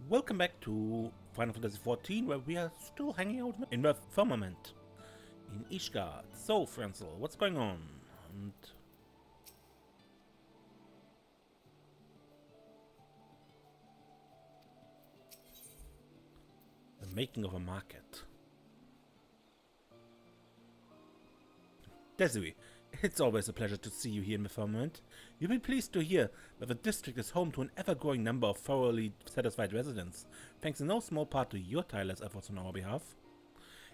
Welcome back to Final Fantasy XIV, where we are still hanging out in the Firmament in Ishgard. So, Frenzel, what's going on? And the making of a market. Desiree, it's always a pleasure to see you here in the Firmament. You'll be pleased to hear that the district is home to an ever-growing number of thoroughly satisfied residents, thanks in no small part to your tireless efforts on our behalf.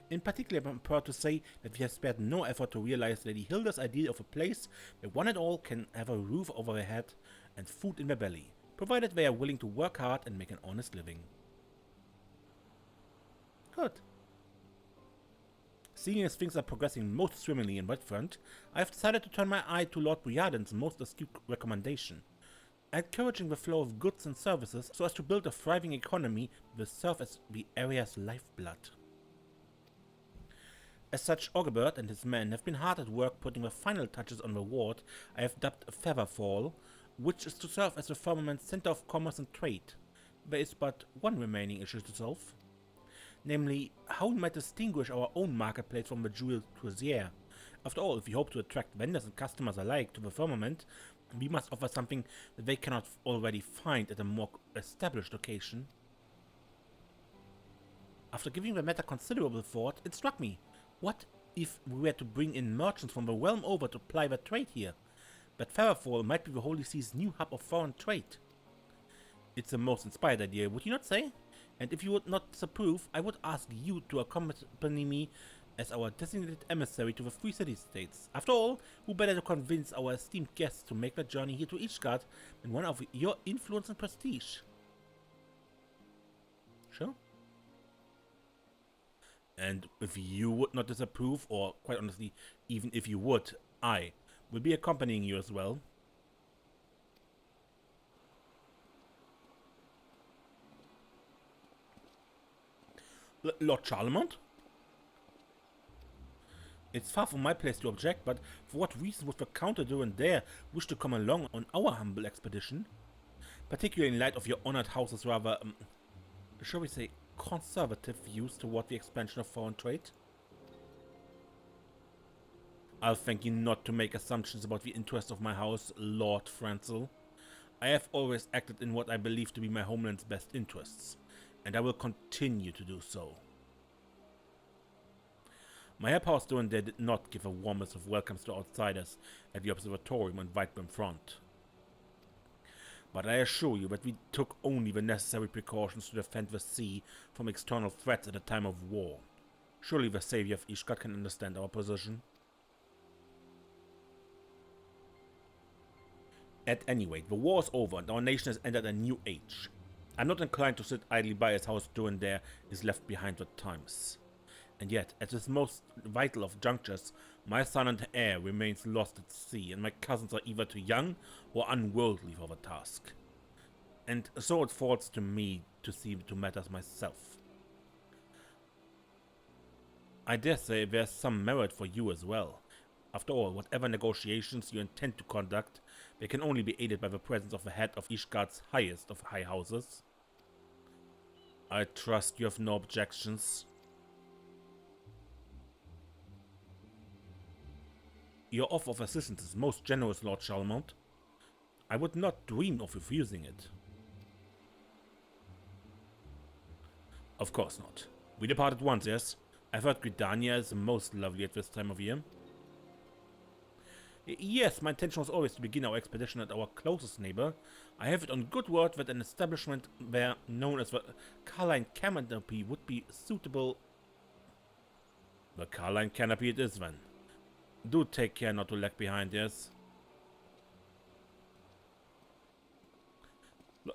In particular, I'm proud to say that we have spared no effort to realize Lady Hilda's ideal of a place where one and all can have a roof over their head and food in their belly, provided they are willing to work hard and make an honest living. Good. Seeing as things are progressing most swimmingly in Redfront, I have decided to turn my eye to Lord Briarden's most astute recommendation, encouraging the flow of goods and services so as to build a thriving economy that will serve as the area's lifeblood. As such, Ogbert and his men have been hard at work putting the final touches on the ward I have dubbed Featherfall, which is to serve as the Firmament's center of commerce and trade. There is but one remaining issue to solve. Namely, how we might distinguish our own marketplace from the Jewel Crozier. After all, if we hope to attract vendors and customers alike to the Firmament, we must offer something that they cannot already find at a more established location. After giving the matter considerable thought, it struck me. What if we were to bring in merchants from the realm over to ply their trade here? But Featherfall might be the Holy Sea's new hub of foreign trade. It's a most inspired idea, would you not say? And if you would not disapprove, I would ask you to accompany me as our designated emissary to the Free City-States. After all, who better to convince our esteemed guests to make their journey here to Ishgard than one of your influence and prestige? Sure. And if you would not disapprove, or quite honestly, even if you would, I will be accompanying you as well. Lord Charlemont? It's far from my place to object, but for what reason would the Count Duran dare wish to come along on our humble expedition? Particularly in light of your honored house's rather, shall we say, conservative views toward the expansion of foreign trade? I'll thank you not to make assumptions about the interests of my house, Lord Frenzel. I have always acted in what I believe to be my homeland's best interests, and I will continue to do so. My Herr House Duran did not give the warmest of welcomes to outsiders at the observatorium on Whitebrim Front. But I assure you that we took only the necessary precautions to defend the sea from external threats at a time of war. Surely the savior of Ishgard can understand our position. At any rate, the war is over and our nation has entered a new age. I'm not inclined to sit idly by as House Duran there is left behind with times. And yet, at this most vital of junctures, my son and heir remains lost at sea, and my cousins are either too young or unworldly for the task. And so it falls to me to see to matters myself. I dare say there's some merit for you as well. After all, whatever negotiations you intend to conduct, they can only be aided by the presence of the head of Ishgard's highest of high houses. I trust you have no objections. Your offer of assistance is most generous, Lord Charlemont. I would not dream of refusing it. Of course not. We depart at once, yes? I've heard Gridania is most lovely at this time of year. Yes, my intention was always to begin our expedition at our closest neighbor. I have it on good word that an establishment there known as the Carline Canopy would be suitable. The Carline Canopy it is then. Do take care not to lag behind, yes?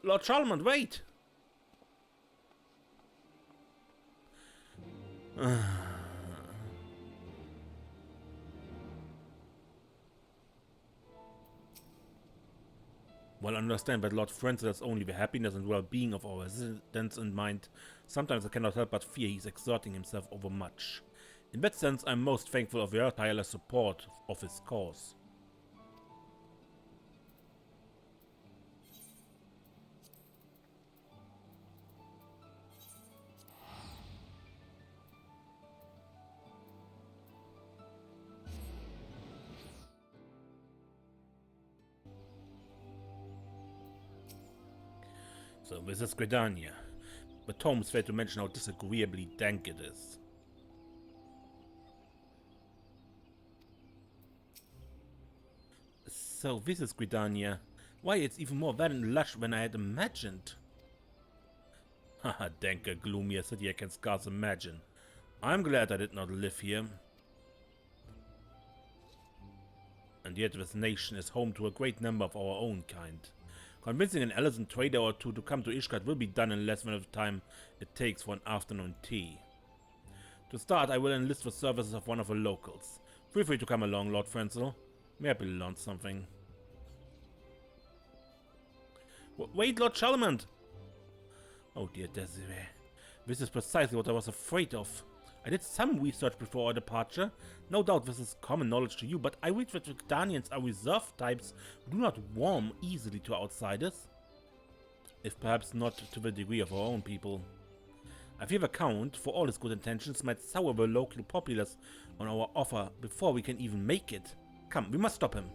Lord Charlemont, wait! Well, understand that Lord Frenzel has only the happiness and well-being of our residents in mind. Sometimes I cannot help but fear he's exerting himself overmuch. In that sense, I'm most thankful of your tireless support of his cause. So this is Gridania. But Holmes failed to mention how disagreeably dank it is. So this is Gridania. Why, it's even more wet and lush than I had imagined. Haha, danker, gloomier city I can scarce imagine. I'm glad I did not live here. And yet this nation is home to a great number of our own kind. Convincing an Ellison trader or two to come to Ishgard will be done in less than the time it takes for an afternoon tea. To start, I will enlist the services of one of the locals. Feel free to come along, Lord Frenzel. Maybe I learned something. Wait, Lord Charlemagne! Oh dear Desiree. This is precisely what I was afraid of. I did some research before our departure. No doubt this is common knowledge to you, but I read that Victanians are reserved types who do not warm easily to outsiders. If perhaps not to the degree of our own people. I fear the Count, for all his good intentions, might sour the local populace on our offer before we can even make it. Come, we must stop him.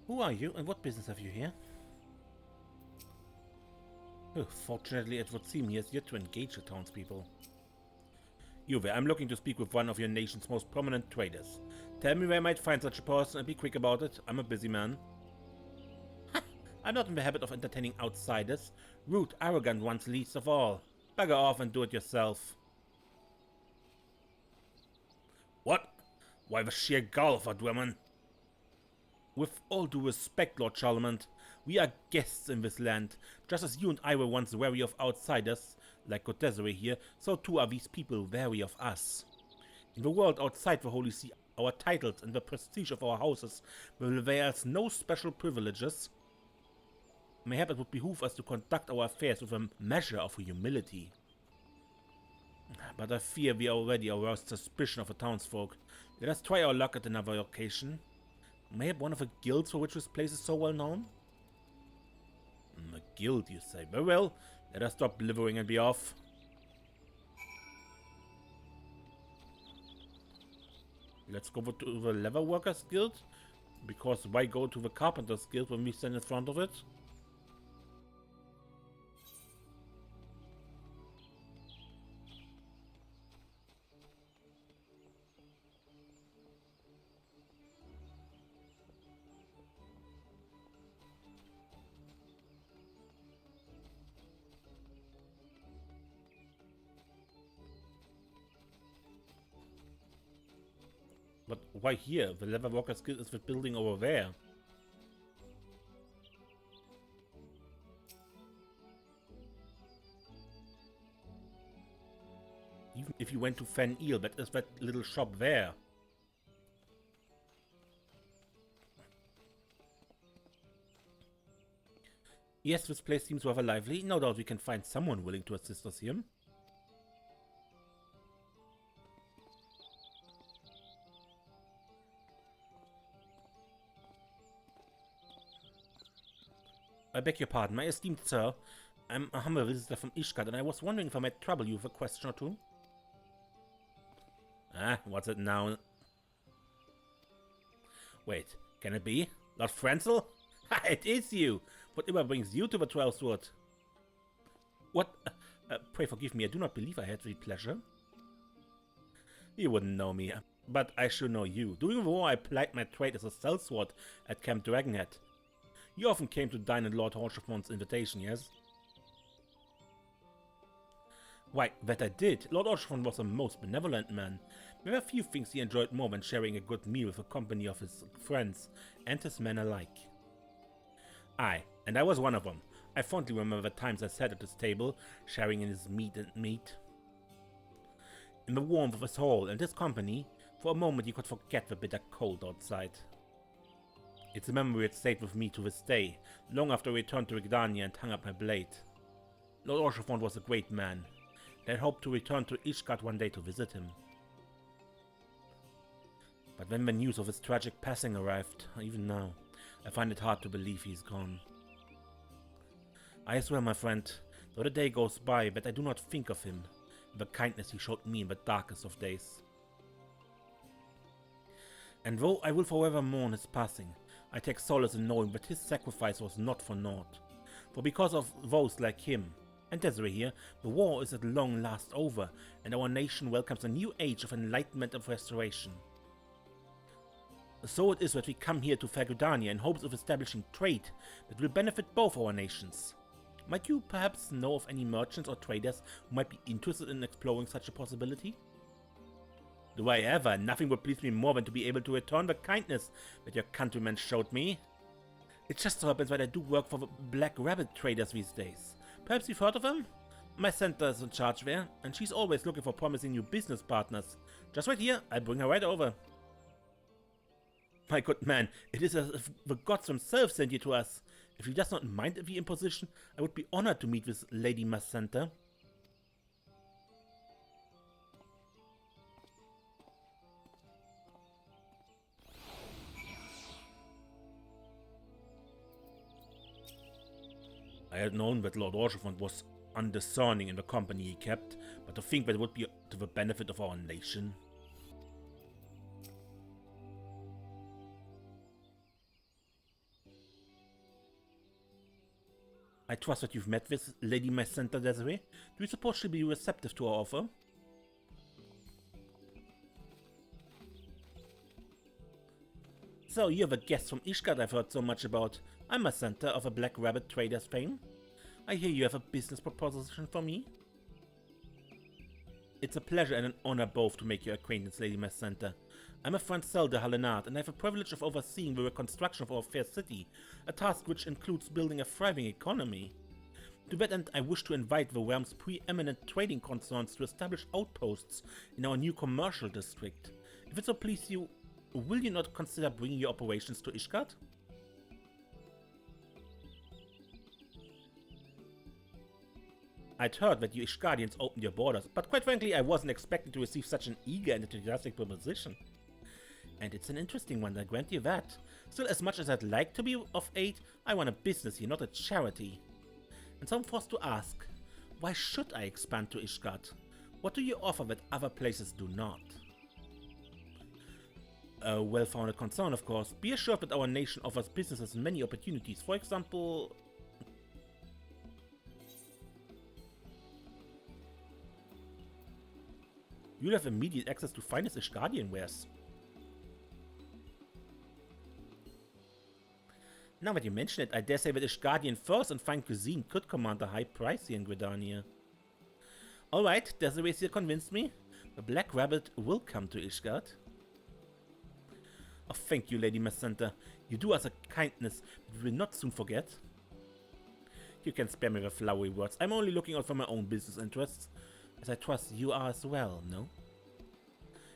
Who are you, and what business have you here? Oh, fortunately, it would seem he has yet to engage the townspeople. You there, I'm looking to speak with one of your nation's most prominent traders. Tell me where I might find such a person, and be quick about it. I'm a busy man. Ha! I'm not in the habit of entertaining outsiders. Rude, arrogant ones least of all. Bugger off and do it yourself. What? Why the sheer gall of that woman? With all due respect, Lord Charlemagne, we are guests in this land. Just as you and I were once wary of outsiders, like good Desiree here, so too are these people wary of us. In the world outside the Holy See, our titles and the prestige of our houses will bear us no special privileges. Mayhap it would behoove us to conduct our affairs with a measure of humility. But I fear we already aroused suspicion of the townsfolk. Let us try our luck at another occasion. Mayhap one of the guilds for which this place is so well known? A guild, you say? Very well, let us stop blithering and be off. Let's go to the Leather Workers Guild, because why go to the Carpenters Guild when we stand in front of it? But why here? The Leather Workers Guild is the building over there. Even if you went to Fen Eel, that is that little shop there. Yes, this place seems rather lively. No doubt we can find someone willing to assist us here. I beg your pardon, my esteemed sir. I'm a humble visitor from Ishgard, and I was wondering if I might trouble you with a question or two. Ah, what's it now? Wait, can it be? Lord Frenzel? Ha, it is you! Whatever brings you to the Twelve Sword? What? Pray forgive me, I do not believe I had the pleasure. You wouldn't know me, but I should know you. During the war, I plied my trade as a sellsword at Camp Dragonhead. You often came to dine at Lord Horshafmont's invitation, yes? Why, that I did. Lord Horshafmont was a most benevolent man. There were few things he enjoyed more than sharing a good meal with a company of his friends and his men alike. Aye, and I was one of them. I fondly remember the times I sat at his table, sharing in his meat and meat. In the warmth of his hall and his company, for a moment you could forget the bitter cold outside. It's a memory that stayed with me to this day, long after I returned to Rigdania and hung up my blade. Lord Horshafmont was a great man. I hoped to return to Ishgard one day to visit him. But when the news of his tragic passing arrived, even now, I find it hard to believe he's gone. I swear, my friend, though the day goes by, that I do not think of him, and the kindness he showed me in the darkest of days. And though I will forever mourn his passing, I take solace in knowing that his sacrifice was not for naught. For because of those like him, and Desiree here, the war is at long last over, and our nation welcomes a new age of enlightenment and restoration. So it is that we come here to Fagudania in hopes of establishing trade that will benefit both our nations. Might you perhaps know of any merchants or traders who might be interested in exploring such a possibility? Do I ever? Nothing would please me more than to be able to return the kindness that your countrymen showed me. It just so happens that I do work for the Black Rabbit traders these days. Perhaps you've heard of them? My center is in charge there, and she's always looking for promising new business partners. Just right here, I'll bring her right over. My good man, it is as if the gods themselves sent you to us. If you does not mind the imposition, I would be honored to meet with Lady Macenta. I had known that Lord Orchefond was undiscerning in the company he kept, but to think that it would be to the benefit of our nation. I trust that you've met with Lady Macenta, Desiree. Do you suppose she'll be receptive to our offer? So, you're the guest from Ishgard I've heard so much about. I'm Macenta of a Black Rabbit Traders fame. I hear you have a business proposition for me. It's a pleasure and an honor both to make your acquaintance, Lady Macenta. I'm a Francel de Halenard, and I have the privilege of overseeing the reconstruction of our fair city, a task which includes building a thriving economy. To that end, I wish to invite the realm's preeminent trading concerns to establish outposts in our new commercial district. If it so please you, will you not consider bringing your operations to Ishgard? I'd heard that you Ishgardians opened your borders, but quite frankly I wasn't expecting to receive such an eager and enthusiastic proposition. And it's an interesting one, I grant you that. Still, as much as I'd like to be of aid, I run a business here, not a charity. And so I'm forced to ask, why should I expand to Ishgard? What do you offer that other places do not? A well-founded concern, of course. Be assured that our nation offers businesses many opportunities. For example... You'll have immediate access to finest Ishgardian wares. Now that you mention it, I dare say that Ishgardian furs and fine cuisine could command a high price here in Gridania. Alright, Desiree here convinced me. The Black Rabbit will come to Ishgard. Oh, thank you, Lady Macenta. You do us a kindness that we will not soon forget. You can spare me the flowery words. I'm only looking out for my own business interests, as I trust you are as well, no?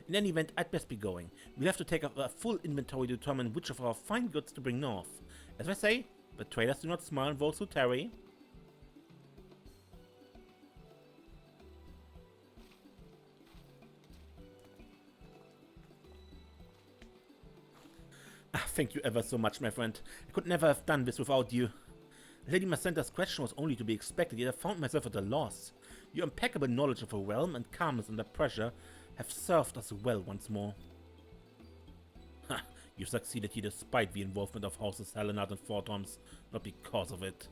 In any event, I'd best be going. We'll have to take up a full inventory to determine which of our fine goods to bring north. As I say, the traders do not smile on those who tarry. Thank you ever so much, my friend. I could never have done this without you. Lady Macenta's question was only to be expected, yet I found myself at a loss. Your impeccable knowledge of the realm and calmness under pressure have served us well once more. Ha! You succeeded here despite the involvement of Houses Halenard and Fortorms, not because of it.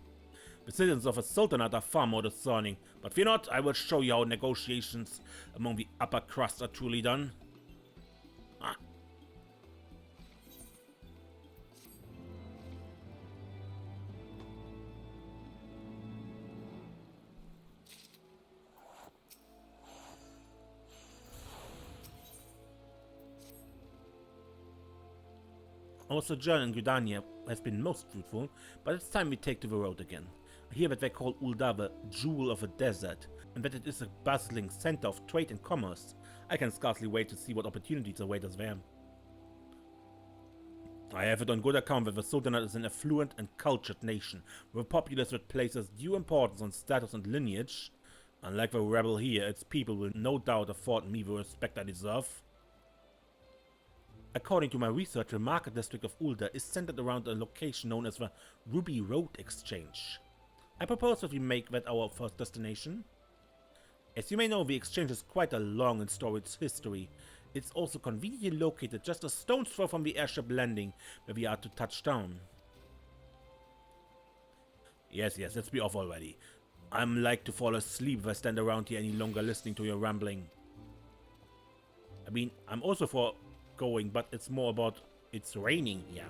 The citizens of a sultanate are far more discerning, but fear not, I will show you how negotiations among the upper crust are truly done. Ah. Our sojourn in Gridania has been most fruitful, but it's time we take to the road again. I hear that they call Ul'dah the Jewel of the Desert, and that it is a bustling center of trade and commerce. I can scarcely wait to see what opportunities await us there. I have it on good account that the Sultanate is an affluent and cultured nation, with a populace that places due importance on status and lineage. Unlike the rebel here, its people will no doubt afford me the respect I deserve. According to my research, the market district of Ulda is centered around a location known as the Ruby Road Exchange. I propose that we make that our first destination. As you may know, the exchange is quite a long and storied history. It's also conveniently located just a stone's throw from the airship landing where we are to touch down. Yes, let's be off already. I'm like to fall asleep if I stand around here any longer listening to your rambling. I mean, I'm also for going, but it's more about it's raining here.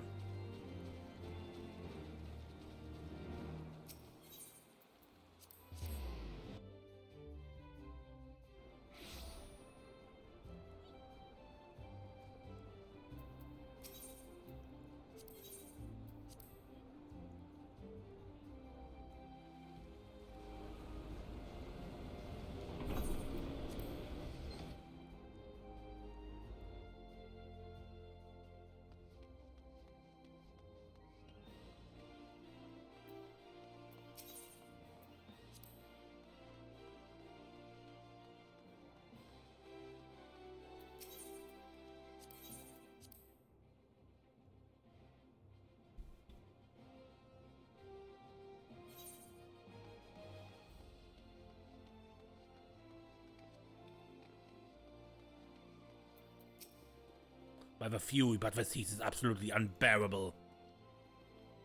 By the fury, but the heat is absolutely unbearable.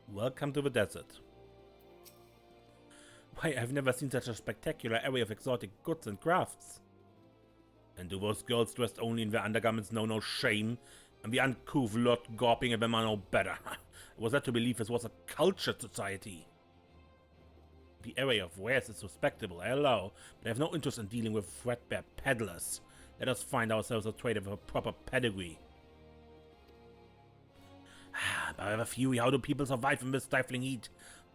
Welcome to the desert. Why, I've never seen such a spectacular array of exotic goods and crafts. And do those girls dressed only in their undergarments know no shame, and the uncouth lot gawping at them are no better? Was that to believe this was a cultured society? The array of wares is respectable, I allow, but I have no interest in dealing with threadbare peddlers. Let us find ourselves a trader with a proper pedigree. By the fury, how do people survive in this stifling heat?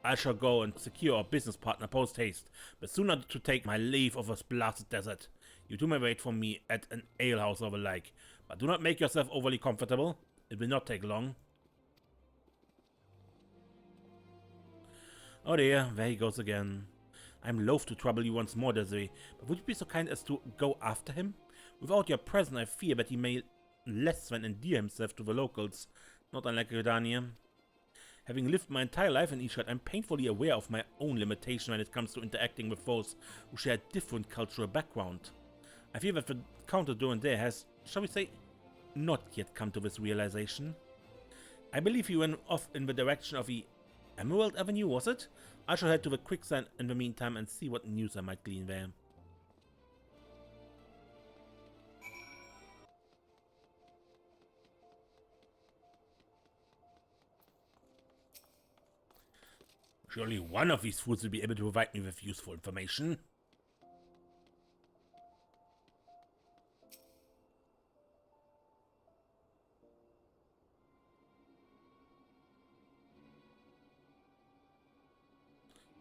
I shall go and secure a business partner post-haste, but sooner to take my leave of this blasted desert. You two may wait for me at an alehouse or the like, but do not make yourself overly comfortable. It will not take long. Oh dear, there he goes again. I'm loath to trouble you once more, Desiree, but would you be so kind as to go after him? Without your presence, I fear that he may less than endear himself to the locals, not unlike Redania. Having lived my entire life in Ishad, I'm painfully aware of my own limitation when it comes to interacting with those who share a different cultural background. I fear that the Count Durandare has, shall we say, not yet come to this realization. I believe he went off in the direction of the Emerald Avenue, was it? I shall head to the quicksand in the meantime and see what news I might glean there. Surely one of these fools will be able to provide me with useful information.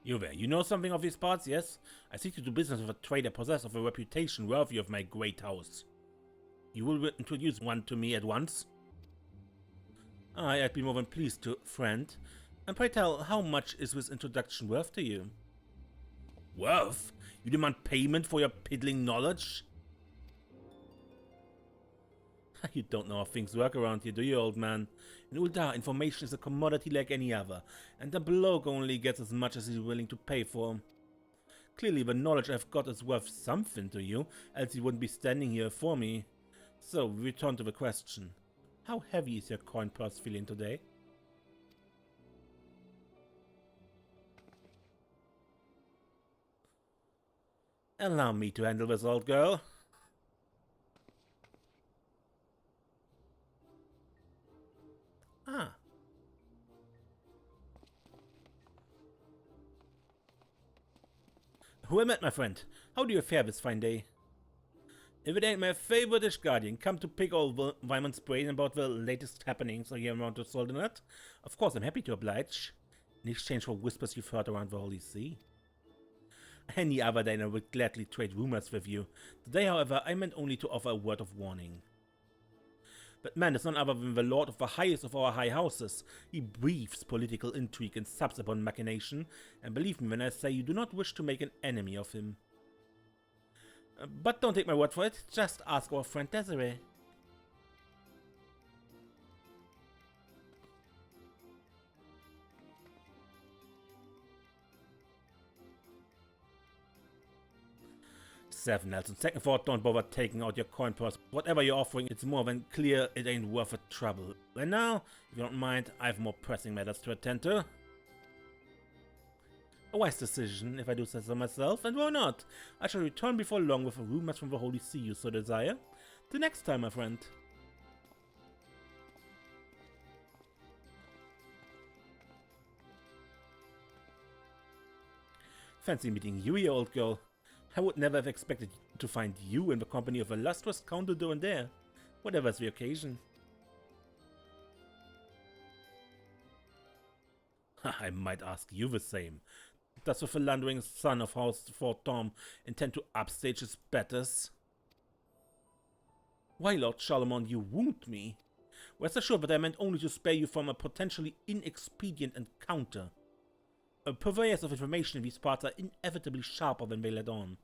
You there, you know something of these parts, yes? I seek to do business with a trader possessed of a reputation worthy of my great house. You will introduce one to me at once? I'd be more than pleased to, friend. And pray tell, how much is this introduction worth to you? Worth? You demand payment for your piddling knowledge? You don't know how things work around here, do you, old man? In Ulda, information is a commodity like any other, and the bloke only gets as much as he's willing to pay for. Clearly, the knowledge I've got is worth something to you, else you wouldn't be standing here for me. So, we return to the question. How heavy is your coin purse feeling today? Allow me to handle this, old girl. Ah. Who am I, my friend? How do you fare this fine day? If it ain't my favorite guardian come to pick old Wyman's brain about the latest happenings here around the Sultanate, of course I'm happy to oblige, in exchange for whispers you've heard around the Holy See. Any other day I would gladly trade rumors with you. Today, however, I meant only to offer a word of warning. But man is none other than the lord of the highest of our high houses. He breathes political intrigue and subs upon machination, and believe me when I say you do not wish to make an enemy of him. But don't take my word for it, just ask our friend Desiree. Seven, Nelson. Second thought, don't bother taking out your coin purse. Whatever you're offering, it's more than clear it ain't worth the trouble. And now, if you don't mind, I have more pressing matters to attend to. A wise decision, if I do say so myself, and why not? I shall return before long with rumors from the Holy See you so desire. Till next time, my friend. Fancy meeting you here, old girl. I would never have expected to find you in the company of a lustrous Count de Dondere, whatever's the occasion. I might ask you the same. Does the philandering son of House Fort Tom intend to upstage his betters? Why, Lord Charlemont, you wound me. Rest assured that I meant only to spare you from a potentially inexpedient encounter. Purveyors of information in these parts are inevitably sharper than they let on.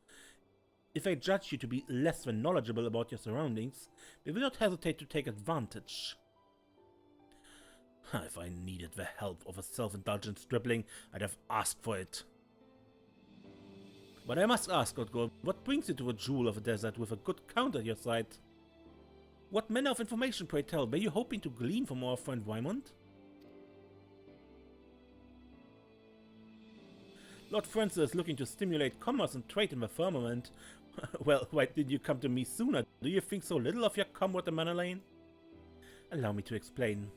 If they judge you to be less than knowledgeable about your surroundings, they will not hesitate to take advantage. If I needed the help of a self-indulgent stripling, I'd have asked for it. But I must ask, old girl, what brings you to a jewel of a desert with a good count at your side? What manner of information, pray tell, were you hoping to glean from our friend Wymond? Lord Francis is looking to stimulate commerce and trade in the Firmament. Well, why didn't you come to me sooner? Do you think so little of your comrade the Manor Lane? Allow me to explain.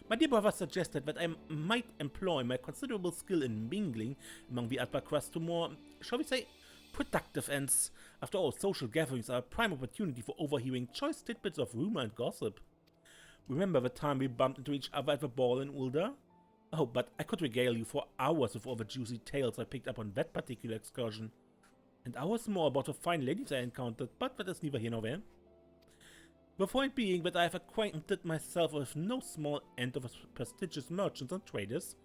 My dear brother suggested that I might employ my considerable skill in mingling among the upper crust to more, shall we say, productive ends. After all, social gatherings are a prime opportunity for overhearing choice tidbits of rumor and gossip. Remember the time we bumped into each other at the ball in Ulda? Oh, but I could regale you for hours with all the juicy tales I picked up on that particular excursion. And hours more about the fine ladies I encountered, but that is neither here nor there. The point being that I have acquainted myself with no small end of prestigious merchants and traders,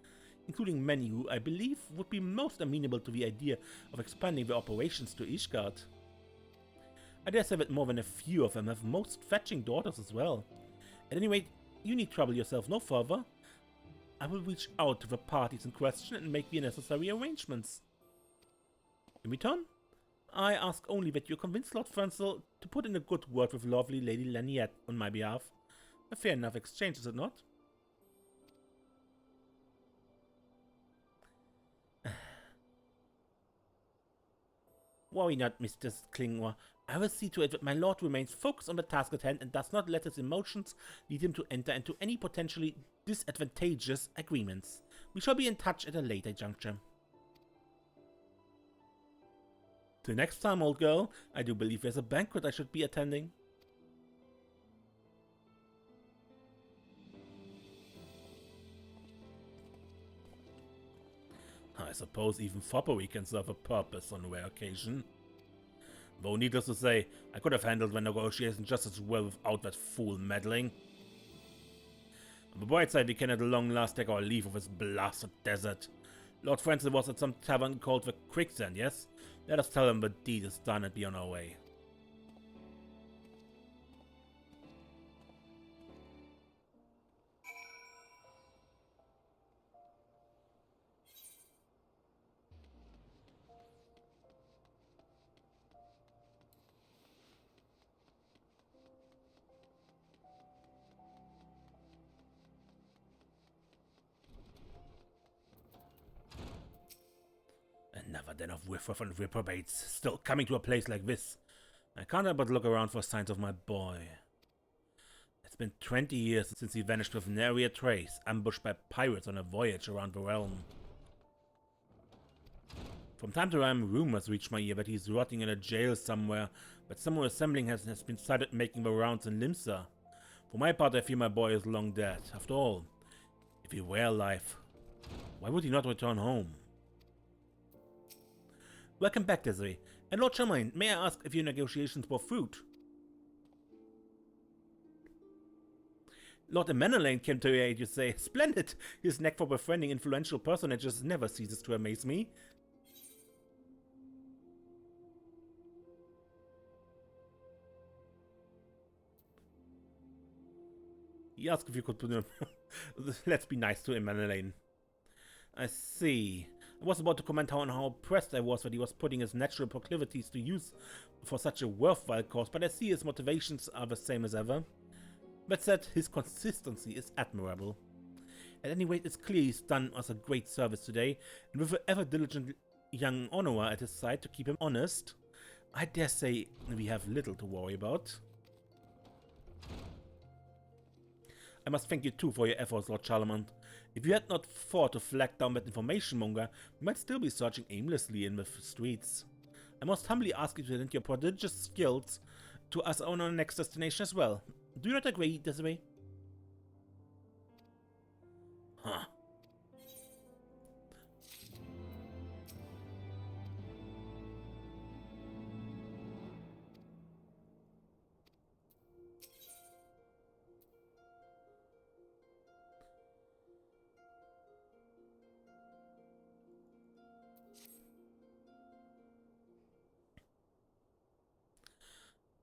including many who I believe would be most amenable to the idea of expanding their operations to Ishgard. I dare say that more than a few of them have most fetching daughters as well. At any rate, you need trouble yourself no further. I will reach out to the parties in question and make the necessary arrangements. In return, I ask only that you convince Lord Fernsel to put in a good word with lovely Lady Laniette on my behalf. A fair enough exchange, is it not? Worry not, Mr. Klingor. I will see to it that my lord remains focused on the task at hand and does not let his emotions lead him to enter into any potentially disadvantageous agreements. We shall be in touch at a later juncture. Till next time, old girl. I do believe there's a banquet I should be attending. I suppose even foppery can serve a purpose on a rare occasion. Though needless to say, I could have handled the negotiation just as well without that fool meddling. On the bright side, we can at long last take our leave of this blasted desert. Lord Francis was at some tavern called the Quicksand, yes? Let us tell him the deed is done and be on our way. Another den of whiff-waff and reprobates, still coming to a place like this. I can't help but look around for signs of my boy. It's been 20 years since he vanished with nary a trace, ambushed by pirates on a voyage around the realm. From time to time, rumors reach my ear that he's rotting in a jail somewhere, but someone resembling has been sighted making the rounds in Limsa. For my part, I fear my boy is long dead. After all, if he were alive, why would he not return home? Welcome back, Desiree. And Lord Charmaine, may I ask if your negotiations bore fruit? Lord Manor came to your aid, you say. Splendid! His knack for befriending influential personages never ceases to amaze me. He asked if you could put him. Let's be nice to him, Madeleine. I see. I was about to comment on how impressed I was that he was putting his natural proclivities to use for such a worthwhile cause, but I see his motivations are the same as ever. That said, his consistency is admirable. At any rate, it's clear he's done us a great service today, and with an ever-diligent young honorer at his side to keep him honest, I dare say we have little to worry about. I must thank you too for your efforts, Lord Charlemont. If you had not thought to flag down that information monger, we might still be searching aimlessly in the streets. I must humbly ask you to lend your prodigious skills to us on our next destination as well. Do you not agree, Desiree? Huh.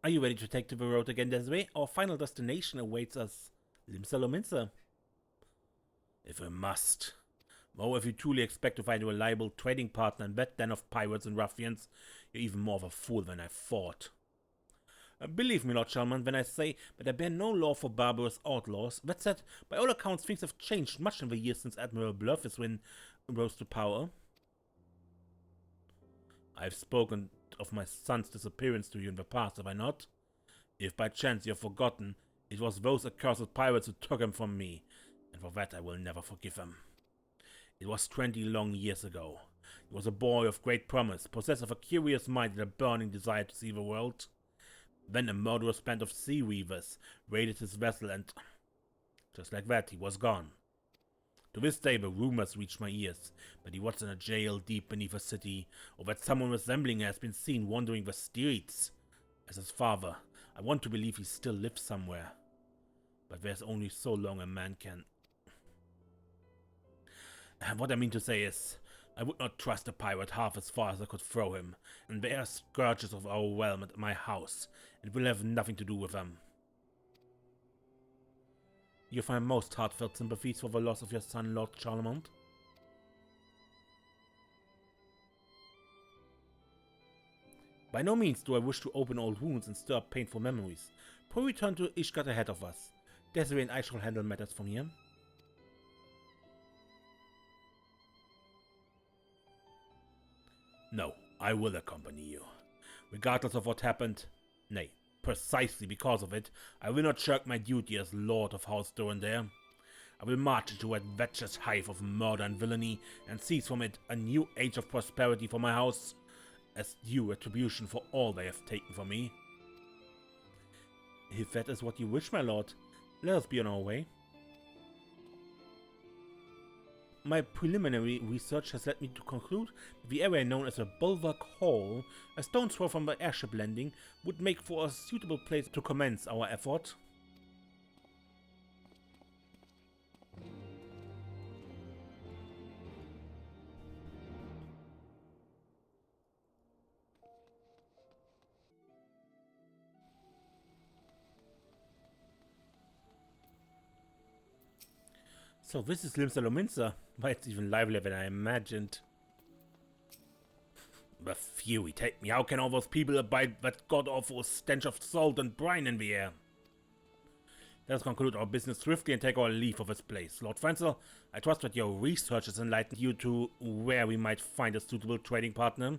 Are you ready to take to the road again, Desiree? Our final destination awaits us. Limsa Lominsa. If we must. Oh, if you truly expect to find a reliable trading partner in that den of pirates and ruffians, you're even more of a fool than I thought. Believe me, Lord Charlemont, when I say that I bear no law for barbarous outlaws. That said, by all accounts, things have changed much in the years since Admiral Blurfiswin rose to power. I've spoken of my son's disappearance to you in the past, have I not? If by chance you have forgotten, it was those accursed pirates who took him from me, and for that I will never forgive them. It was 20 long years ago. He was a boy of great promise, possessed of a curious mind and a burning desire to see the world. Then a murderous band of sea weavers raided his vessel and, just like that, he was gone. To this day the rumors reach my ears that he was in a jail deep beneath a city, or that someone resembling him has been seen wandering the streets. As his father, I want to believe he still lives somewhere. But there's only so long a man can... What I mean to say is, I would not trust a pirate half as far as I could throw him, and they are scourges of our realm at my house, and will have nothing to do with them. You find most heartfelt sympathies for the loss of your son, Lord Charlemont? By no means do I wish to open old wounds and stir up painful memories. Pray return to Ishgard ahead of us. Desiree and I shall handle matters from here. No, I will accompany you. Regardless of what happened, nay, precisely because of it, I will not shirk my duty as Lord of House Durandare. I will march into that wretched hive of murder and villainy, and seize from it a new age of prosperity for my house, as due retribution for all they have taken from me. If that is what you wish, my lord, let us be on our way. My preliminary research has led me to conclude that the area known as the Bulwark Hall, a stone's throw from the airship landing, would make for a suitable place to commence our effort. So this is Limsa Lominsa, but it's even livelier than I imagined. The fury take me, how can all those people abide that god-awful stench of salt and brine in the air? Let us conclude our business swiftly and take our leave of this place. Lord Frenzel, I trust that your research has enlightened you to where we might find a suitable trading partner.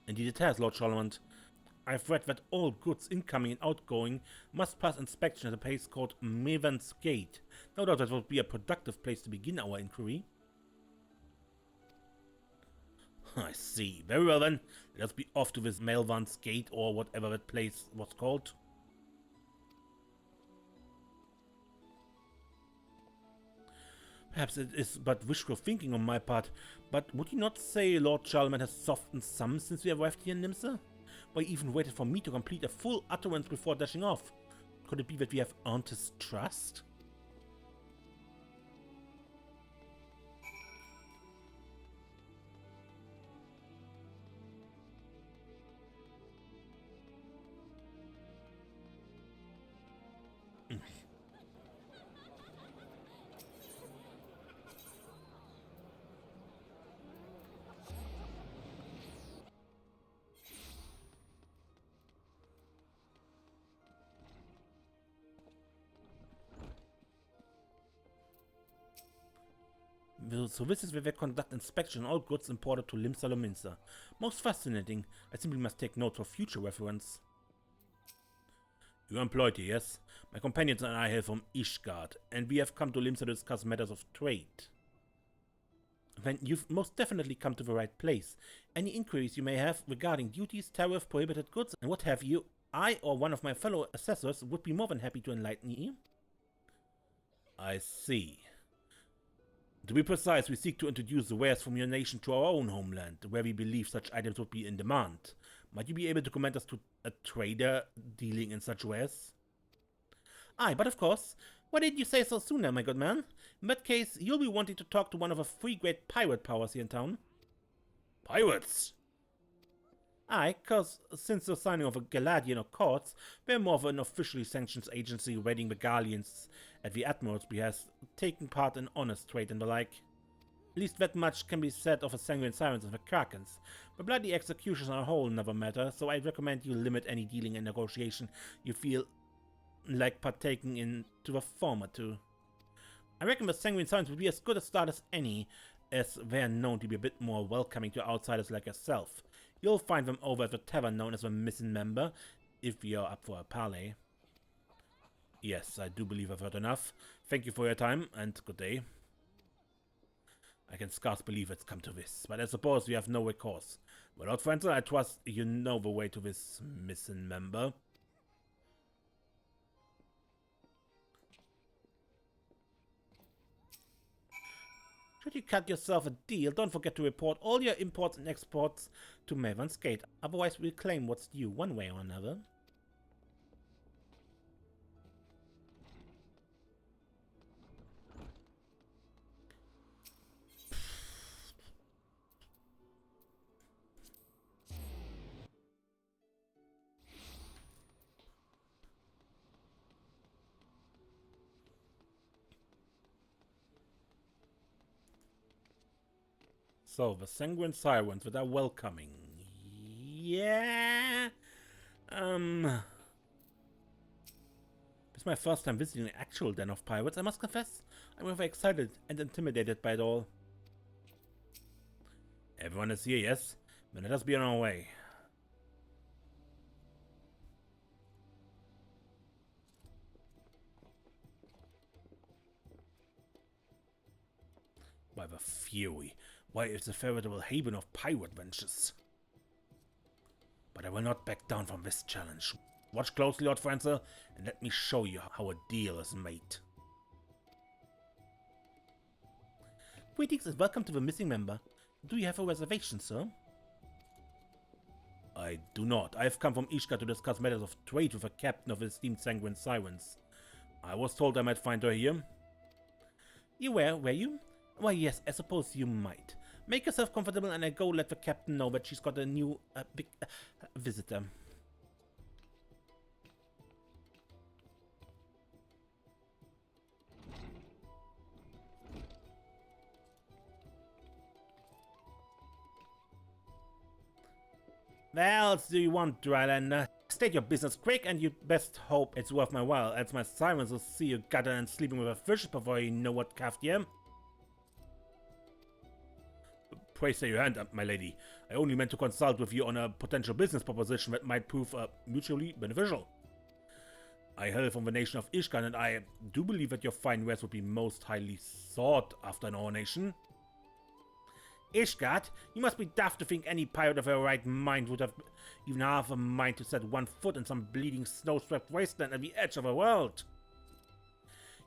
Indeed it has, Lord Charlemont. I've read that all goods incoming and outgoing must pass inspection at a place called Maven's Gate. No doubt that would be a productive place to begin our inquiry. I see. Very well then. Let us be off to this Maven's Gate, or whatever that place was called. Perhaps it is but wishful thinking on my part, but would you not say Lord Charlemont has softened some since we arrived here in Nimsa? Why even waited for me to complete a full utterance before dashing off? Could it be that we have earned his trust? So this is where they conduct inspection on all goods imported to Limsa Lominsa. Most fascinating. I simply must take note for future reference. You're employed here, yes? My companions and I hail from Ishgard, and we have come to Limsa to discuss matters of trade. Then you've most definitely come to the right place. Any inquiries you may have regarding duties, tariff, prohibited goods, and what have you, I or one of my fellow assessors would be more than happy to enlighten you. I see. To be precise, we seek to introduce the wares from your nation to our own homeland, where we believe such items would be in demand. Might you be able to commend us to a trader dealing in such wares? Aye, but of course. Why didn't you say so sooner, my good man? In that case, you'll be wanting to talk to one of the three great pirate powers here in town. Pirates? Aye, cause since the signing of the Galadian Accords, we're more of an officially sanctioned agency raiding the galleons at the Admiral's behest, taking part in honest trade and the like. At least that much can be said of the Sanguine Sirens and the Krakens. The bloody executions on a whole never matter, so I'd recommend you limit any dealing and negotiation you feel like partaking in to the former two. I reckon the Sanguine Sirens would be as good a start as any, as they're known to be a bit more welcoming to outsiders like yourself. You'll find them over at the tavern known as the Missing Member, if you're up for a parley. Yes, I do believe I've heard enough. Thank you for your time, and good day. I can scarce believe it's come to this, but I suppose we have no recourse. Well, Lord Frenzel, I trust you know the way to this Missing Member. Should you cut yourself a deal, don't forget to report all your imports and exports to Maven's Gate. Otherwise, we'll claim what's due one way or another. So, the Sanguine Sirens that are welcoming. Yeah. This is my first time visiting an actual den of pirates, I must confess. I'm rather excited and intimidated by it all. Everyone is here, yes? Then let us be on our way. By the fury, why it's a veritable haven of pirate ventures. But I will not back down from this challenge. Watch closely, Lord Frenzel, and let me show you how a deal is made. Greetings and welcome to the Missing Member. Do you have a reservation, sir? I do not. I have come from Ishgard to discuss matters of trade with the captain of the esteemed Sanguine Sirens. I was told I might find her here. You were you? Why, yes, I suppose you might. Make yourself comfortable and I go let the captain know that she's got a new big visitor. What else do you want, Drylander? State your business quick and you best hope it's worth my while, else my sirens will see you gutter and sleeping with a fish before you know what craft you. Pray say your hand up, my lady. I only meant to consult with you on a potential business proposition that might prove mutually beneficial. I hail from the nation of Ishgard, and I do believe that your fine wares would be most highly sought after in our nation. Ishgard? You must be daft to think any pirate of her right mind would have even half a mind to set one foot in some bleeding snow-swept wasteland at the edge of the world.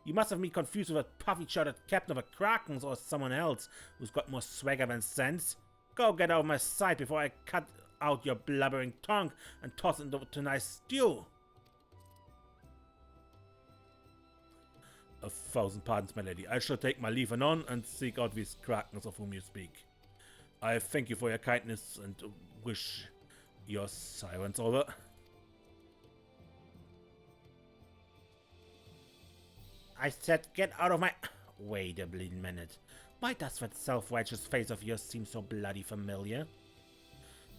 You must have me confused with a puffy-shirted captain of the Krakens or someone else who's got more swagger than sense. Go get out of my sight before I cut out your blubbering tongue and toss it into tonight's stew. 1,000 pardons, my lady. I shall take my leave anon and seek out these Krakens of whom you speak. I thank you for your kindness and wish your sirens over. I said get out of my... Wait a bleeding minute. Why does that self-righteous face of yours seem so bloody familiar?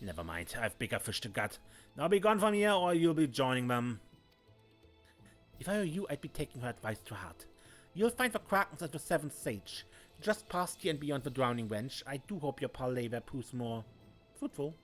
Never mind, I've bigger fish to gut. Now be gone from here or you'll be joining them. If I were you, I'd be taking her advice to heart. You'll find the Krakens at the Seventh Sage. Just past here and beyond the drowning wench. I do hope your palaver proves more fruitful.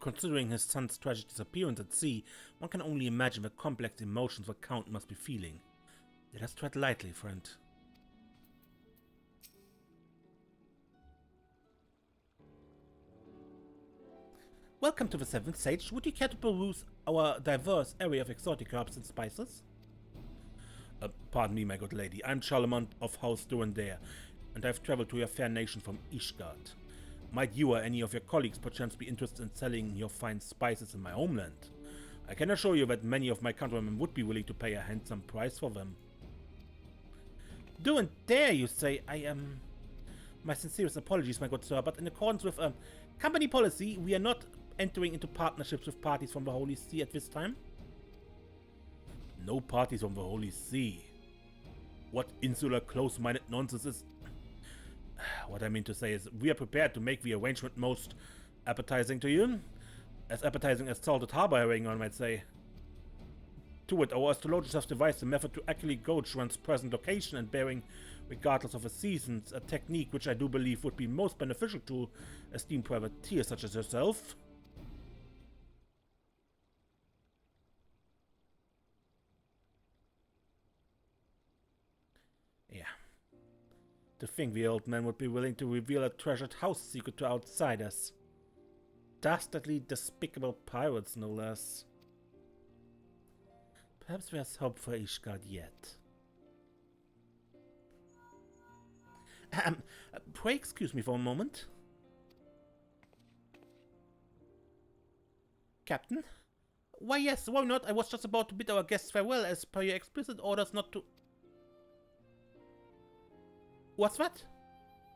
Considering his son's tragic disappearance at sea, one can only imagine the complex emotions the Count must be feeling. Let us tread lightly, friend. Welcome to the Seventh Sage. Would you care to peruse our diverse array of exotic herbs and spices? Pardon me, my good lady. I'm Charlemagne of House Durandare, and I've traveled to your fair nation from Ishgard. Might you or any of your colleagues perchance be interested in selling your fine spices in my homeland? I can assure you that many of my countrymen would be willing to pay a handsome price for them. Durandare, you say? My sincerest apologies, my good sir, but in accordance with company policy, we are not entering into partnerships with parties from the Holy See at this time. No parties from the Holy See? What insular, close-minded nonsense is... What I mean to say is, we are prepared to make the arrangement most appetizing to you. As appetizing as salted harbor herring, one might say. To it, our astrologers have devised a method to accurately gauge one's present location and bearing regardless of the seasons, a technique which I do believe would be most beneficial to esteemed privateers such as yourself. Yeah. To think the old man would be willing to reveal a treasured house secret to outsiders. Dastardly, despicable pirates, no less. Perhaps there's hope for Ishgard yet. Pray excuse me for a moment. Captain? Why yes, why not? I was just about to bid our guests farewell as per your explicit orders not to... What's that?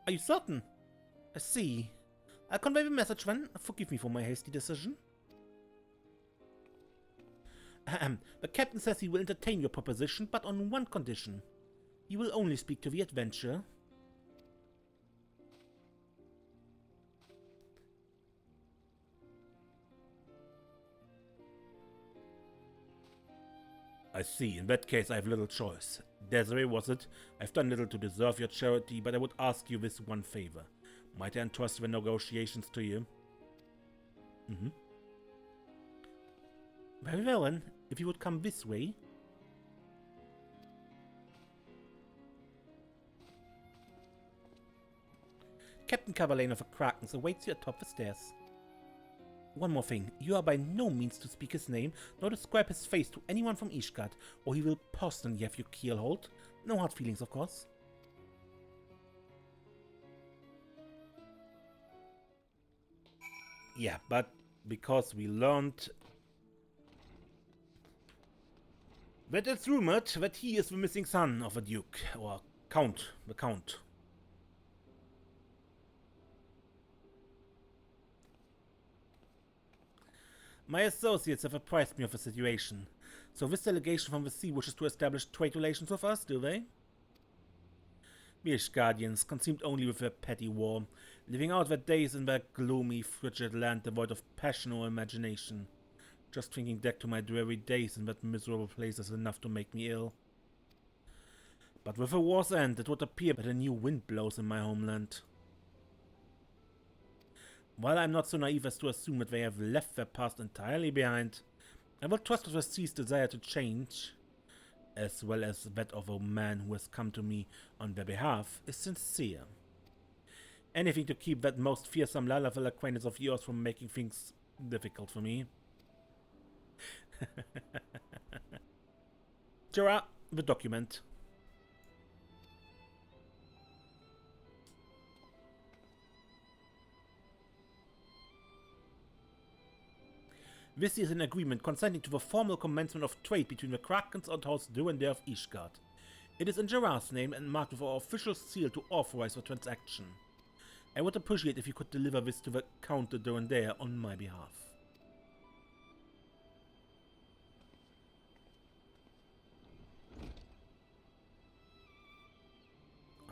Are you certain? I see. I'll convey the message then. Forgive me for my hasty decision. The captain says he will entertain your proposition, but on one condition. He will only speak to the adventurer. I see. In that case, I have little choice. Desiree, was it? I've done little to deserve your charity, but I would ask you this one favor. Might I entrust the negotiations to you? Very well, then. If you would come this way. Captain Cavalain of the Krakens awaits you atop the stairs. One more thing, you are by no means to speak his name, nor describe his face to anyone from Ishgard, or he will personally have you keelhauled. No hard feelings, of course. Yeah, but because we learned that it's rumored that he is the missing son of a duke, or count, the count. My associates have apprised me of the situation. So this delegation from the sea wishes to establish trade relations with us, do they? The Ishgardians, consumed only with their petty war, living out their days in their gloomy, frigid land devoid of passion or imagination. Just thinking back to my dreary days in that miserable place is enough to make me ill. But with the war's end, it would appear that a new wind blows in my homeland. While I'm not so naive as to assume that they have left their past entirely behind, I will trust that the sea's desire to change, as well as that of a man who has come to me on their behalf, is sincere. Anything to keep that most fearsome Lalafell acquaintance of yours from making things difficult for me. Gerard, the document. This is an agreement consenting to the formal commencement of trade between the Krakens and House Durandare of Ishgard. It is in Gerard's name and marked with our official seal to authorize the transaction. I would appreciate if you could deliver this to the Count de Durandare on my behalf.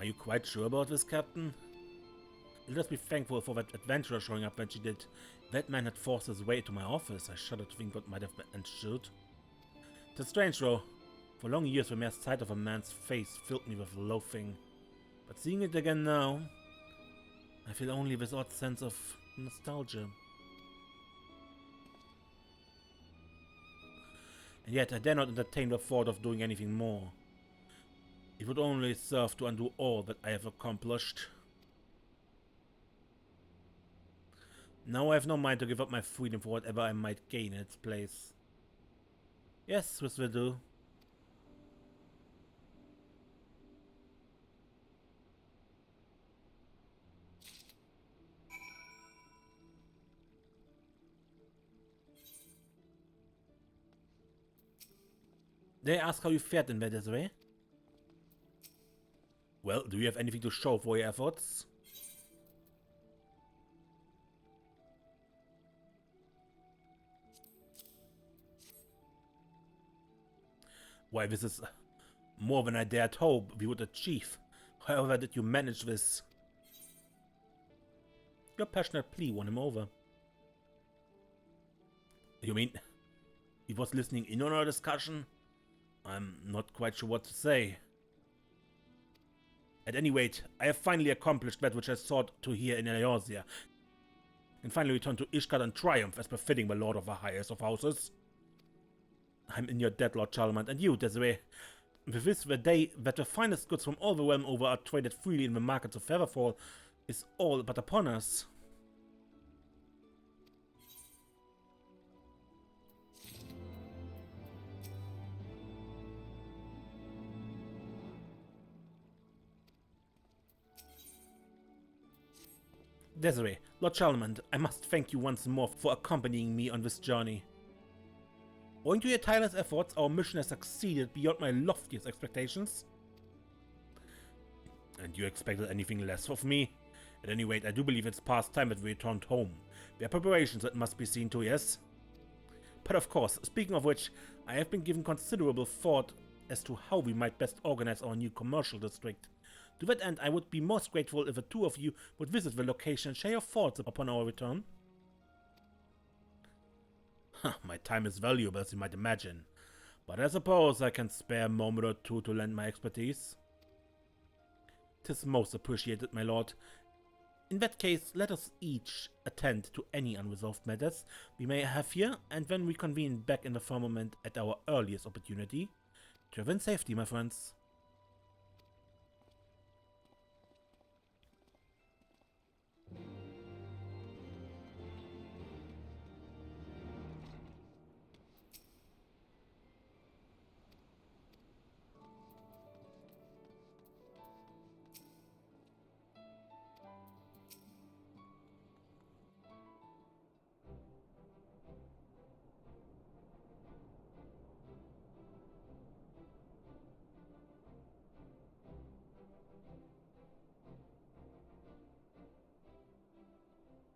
Are you quite sure about this, Captain? Let us be thankful for that adventurer showing up when she did. That man had forced his way to my office. I shudder to think what might have ensued. It's strange, though. For long years, the mere sight of a man's face filled me with loathing. But seeing it again now, I feel only this odd sense of nostalgia. And yet, I dare not entertain the thought of doing anything more. It would only serve to undo all that I have accomplished. Now I have no mind to give up my freedom for whatever I might gain in its place. Yes, this will do. They ask how you fared in that way. Well, do you have anything to show for your efforts? Why, this is more than I dared hope we would achieve. However did you manage this? Your passionate plea won him over. You mean he was listening in on our discussion? I'm not quite sure what to say. At any rate, I have finally accomplished that which I sought to hear in Eorzea, and finally returned to Ishgard in triumph as befitting the Lord of the highest of houses. I'm in your debt, Lord Charlemagne, and you, Desiree. With this, the day that the finest goods from all the realm over are traded freely in the markets of Featherfall is all but upon us. Desiree, Lord Charlemagne, I must thank you once more for accompanying me on this journey. Owing to your tireless efforts, our mission has succeeded beyond my loftiest expectations. And you expected anything less of me? At any rate, I do believe it's past time that we returned home. There are preparations that must be seen to, yes? But of course, speaking of which, I have been given considerable thought as to how we might best organize our new commercial district. To that end, I would be most grateful if the two of you would visit the location and share your thoughts upon our return. My time is valuable, as you might imagine, but I suppose I can spare a moment or two to lend my expertise. 'Tis most appreciated, my lord. In that case, let us each attend to any unresolved matters we may have here, and then reconvene back in the Firmament at our earliest opportunity. Travel in safety, my friends.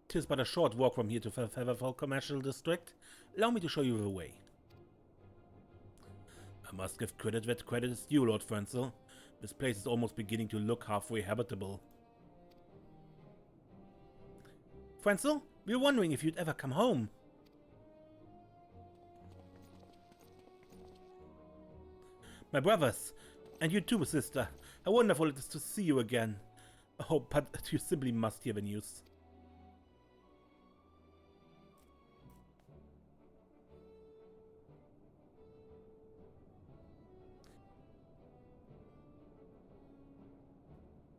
Tis but a short walk from here to the Featherfall Commercial District. Allow me to show you the way. I must give credit where credit is due, Lord Frenzel. This place is almost beginning to look halfway habitable. Frenzel, we were wondering if you'd ever come home. My brothers, and you too, sister. How wonderful it is to see you again. Oh, but you simply must hear the news.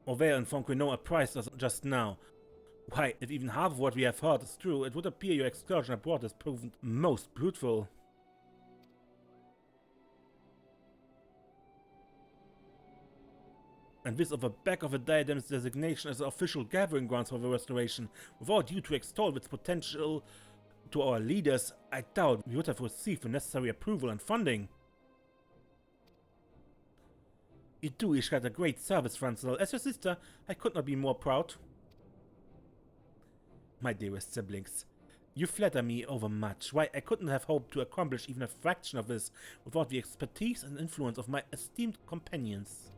Auvert and Fonquenot apprised us just now. Why, if even half of what we have heard is true, it would appear your excursion abroad has proven most fruitful. And this of the back of the diadem's designation as the official gathering grounds for the restoration, without due to extol its potential to our leaders, I doubt we would have received the necessary approval and funding. You do Ishgard a great service, Frenzel. As your sister, I could not be more proud. My dearest siblings, you flatter me overmuch. Why, I couldn't have hoped to accomplish even a fraction of this without the expertise and influence of my esteemed companions.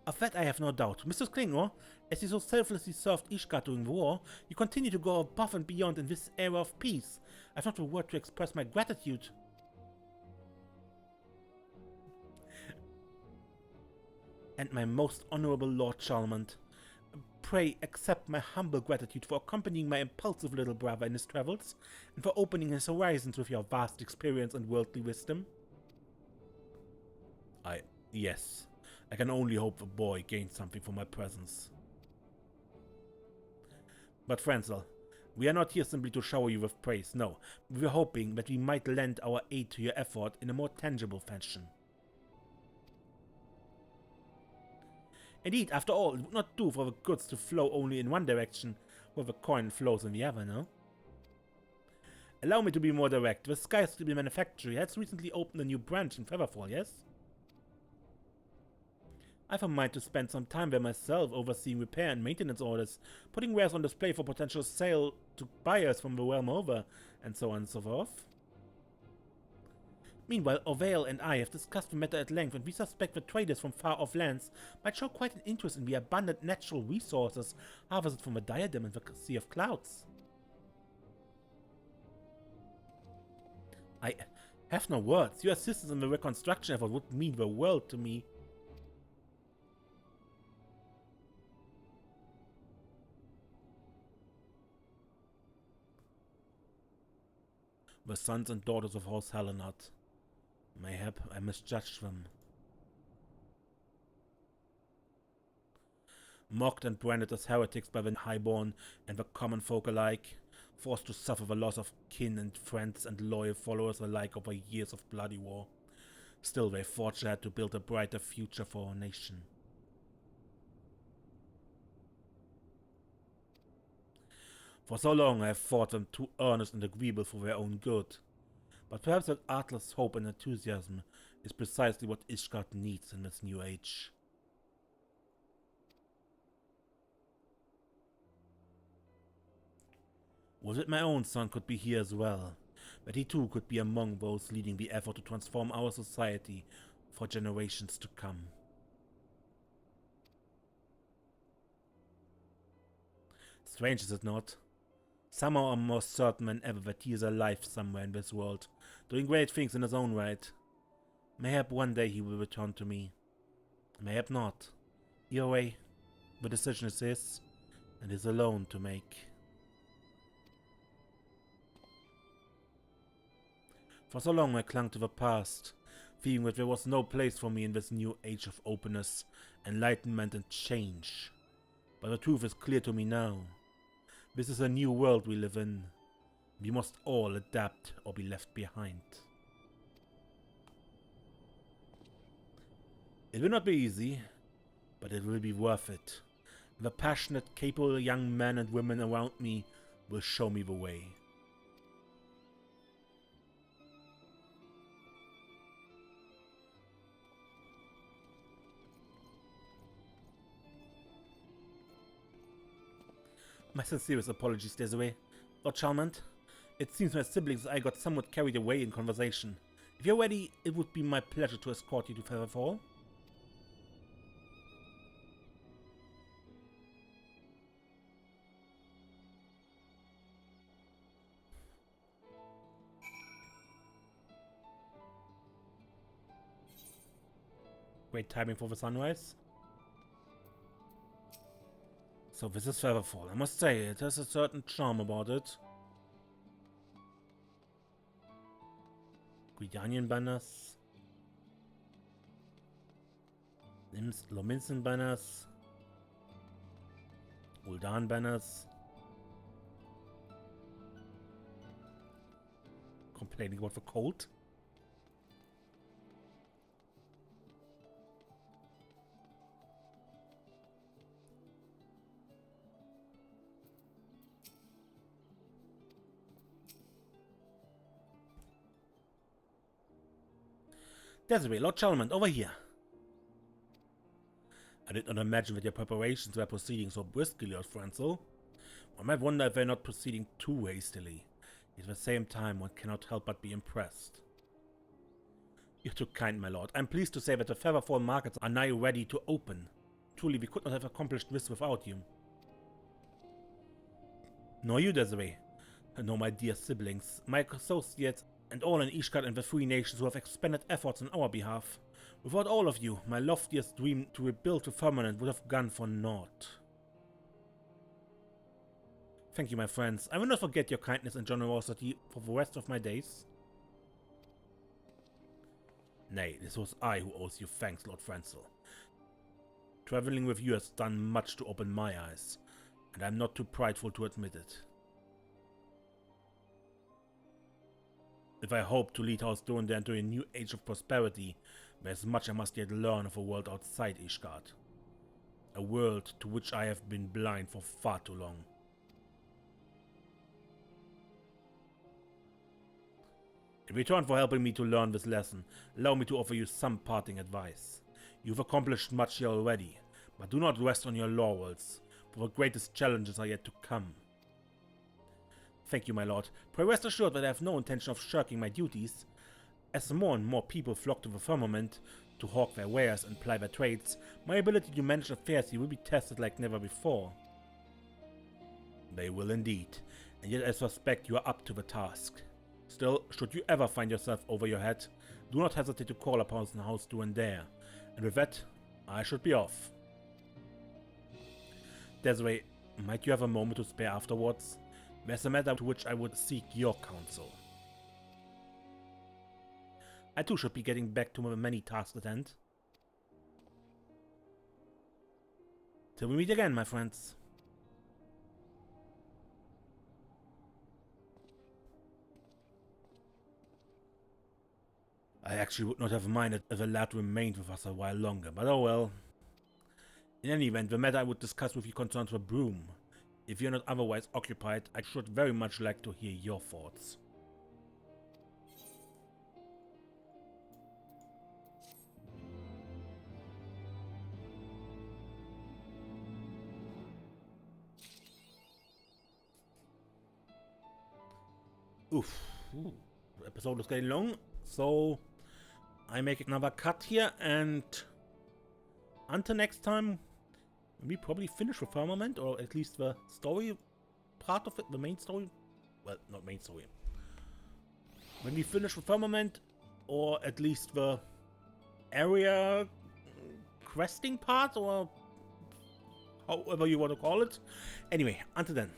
Of that I have no doubt. Mr. Klingor, as you so selflessly served Ishgard during the war, you continue to go above and beyond in this era of peace. I've not a word to express my gratitude. And my most honorable Lord Charlemagne, pray accept my humble gratitude for accompanying my impulsive little brother in his travels, and for opening his horizons with your vast experience and worldly wisdom. Yes. I can only hope the boy gained something from my presence. But Franzel, we are not here simply to shower you with praise, no. We were hoping that we might lend our aid to your effort in a more tangible fashion. Indeed, after all, it would not do for the goods to flow only in one direction, while the coin flows in the other, no? Allow me to be more direct. The Skystream Manufactory has recently opened a new branch in Featherfall, yes? I've a mind to spend some time there myself, overseeing repair and maintenance orders, putting wares on display for potential sale to buyers from the realm over, and so on and so forth. Meanwhile, Ovale and I have discussed the matter at length, and we suspect that traders from far-off lands might show quite an interest in the abundant natural resources harvested from the diadem and the Sea of Clouds. I have no words. Your assistance in the reconstruction effort would mean the world to me. The sons and daughters of Horse Helenot. Mayhap I misjudged them. Mocked and branded as heretics by the highborn and the common folk alike, forced to suffer the loss of kin and friends and loyal followers alike over years of bloody war. Still they forged ahead to build a brighter future for our nation. For so long I have thought them too earnest and agreeable for their own good. But perhaps that artless hope and enthusiasm is precisely what Ishgard needs in this new age. Was it my own son could be here as well, that he too could be among those leading the effort to transform our society for generations to come. Strange is it not? Somehow I'm more certain than ever that he is alive somewhere in this world, doing great things in his own right. Mayhap one day he will return to me. Mayhap not. Either way, the decision is his, and is alone to make. For so long I clung to the past, feeling that there was no place for me in this new age of openness, enlightenment and change. But the truth is clear to me now. This is a new world we live in. We must all adapt or be left behind. It will not be easy, but it will be worth it. The passionate, capable young men and women around me will show me the way. My sincerest apologies, Desiree. Lord Charlemagne, it seems my siblings and I got somewhat carried away in conversation. If you're ready, it would be my pleasure to escort you to Featherfall. Great timing for the sunrise. So this is Featherfall. I must say, it has a certain charm about it. Guidanian banners. Lominsen banners. Uldan banners. Complaining about the cold. Desiree, Lord Charlemagne, over here. I did not imagine that your preparations were proceeding so briskly, Lord Franzel. One might wonder if they're not proceeding too hastily. Yet at the same time, one cannot help but be impressed. You're too kind, my lord. I'm pleased to say that the Featherfall markets are now ready to open. Truly, we could not have accomplished this without you. Nor you, Desiree. Nor my dear siblings, my associates, and all in Ishgard and the Three Nations who have expended efforts on our behalf. Without all of you, my loftiest dream to rebuild the Firmament would have gone for naught. Thank you, my friends. I will not forget your kindness and generosity for the rest of my days. Nay, this was I who owes you thanks, Lord Franzel. Traveling with you has done much to open my eyes, and I'm not too prideful to admit it. If I hope to lead House Durandar into a new age of prosperity, there's much I must yet learn of a world outside Ishgard. A world to which I have been blind for far too long. In return for helping me to learn this lesson, allow me to offer you some parting advice. You've accomplished much here already, but do not rest on your laurels, for the greatest challenges are yet to come. Thank you, my lord. Pray rest assured that I have no intention of shirking my duties. As more and more people flock to the Firmament, to hawk their wares and ply their trades, my ability to manage affairs here will be tested like never before. They will indeed, and yet I suspect you are up to the task. Still, should you ever find yourself over your head, do not hesitate to call upon House Durandar, and with that, I should be off. Desiree, might you have a moment to spare afterwards? There's a matter to which I would seek your counsel. I too should be getting back to my many tasks at hand. Till we meet again, my friends. I actually would not have minded if the lad remained with us a while longer, but oh well. In any event, the matter I would discuss with you concerns the broom. If you're not otherwise occupied, I should very much like to hear your thoughts. Oof. Ooh. The episode is getting long, so I make another cut here, and until next time, we probably finish the Firmament, or at least the story part of it, the main story. Well, not main story. When we finish the Firmament, or at least the area questing part, or however you want to call it. Anyway, until then.